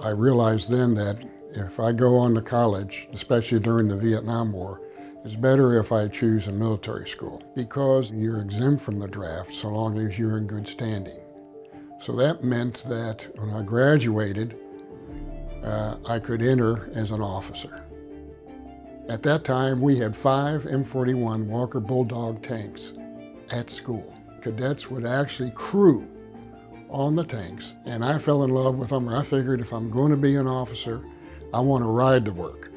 I realized then that if I go on to college, especially during the Vietnam War, it's better if I choose a military school because you're exempt from the draft so long as you're in good standing. So that meant that when I graduated, I could enter as an officer. At that time, we had 5 M41 Walker Bulldog tanks at school. Cadets would actually crew on the tanks, and I fell in love with them. I figured if I'm going to be an officer, I want to ride to work.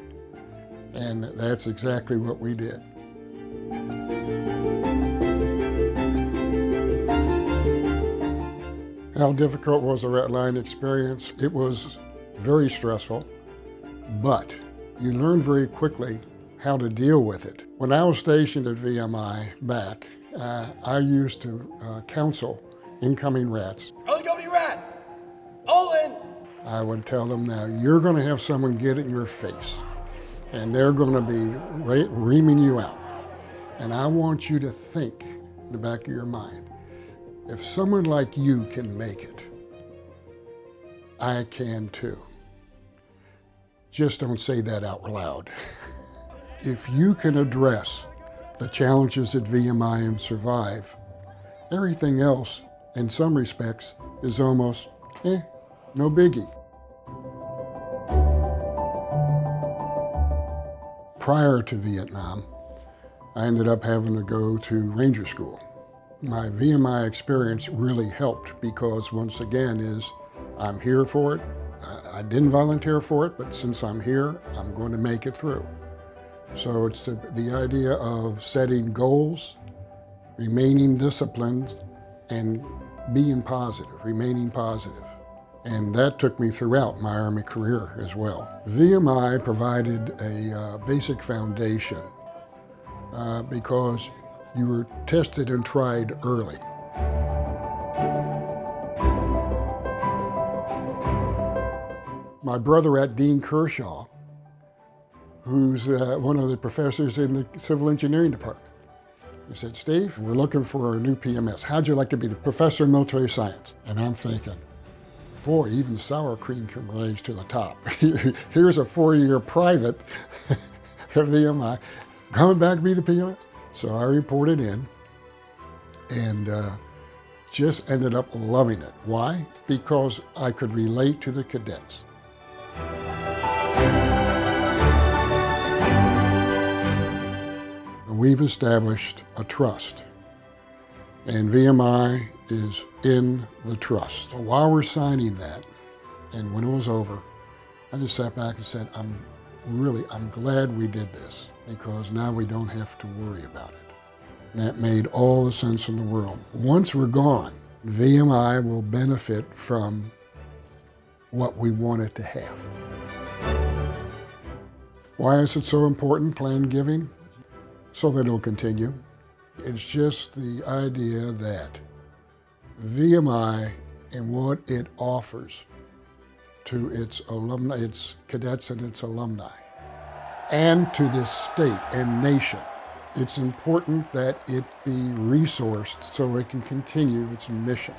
And that's exactly what we did. How difficult was the red line experience? It was very stressful, but you learn very quickly how to deal with it. When I was stationed at VMI back, I used to counsel incoming rats. How's it going, rats? All in! I would tell them, now you're going to have someone get in your face, and they're going to be reaming you out. And I want you to think in the back of your mind, if someone like you can make it, I can too. Just don't say that out loud. If you can address the challenges at VMI and survive, everything else, in some respects, is almost, no biggie. Prior to Vietnam, I ended up having to go to Ranger School. My VMI experience really helped because, once again, I'm here for it. I didn't volunteer for it, but since I'm here, I'm going to make it through. So it's the idea of setting goals, remaining disciplined, and being positive, remaining positive. And that took me throughout my Army career as well. VMI provided a basic foundation because you were tested and tried early. My brother at Dean Kershaw, who's one of the professors in the Civil Engineering Department, he said, Steve, we're looking for a new PMS. How'd you like to be the professor of military science? And I'm thinking, boy, even sour cream can rise to the top. Here's a 4-year private at VMI, coming back to be the PMS. So I reported in and just ended up loving it. Why? Because I could relate to the cadets. We've established a trust, and VMI is in the trust. So while we're signing that, and when it was over, I just sat back and said, I'm glad we did this, because now we don't have to worry about it. And that made all the sense in the world. Once we're gone, VMI will benefit from what we want it to have. Why is it so important, plan giving? So that it'll continue. It's just the idea that VMI and what it offers to its alumni, its cadets and its alumni, and to this state and nation, it's important that it be resourced so it can continue its mission.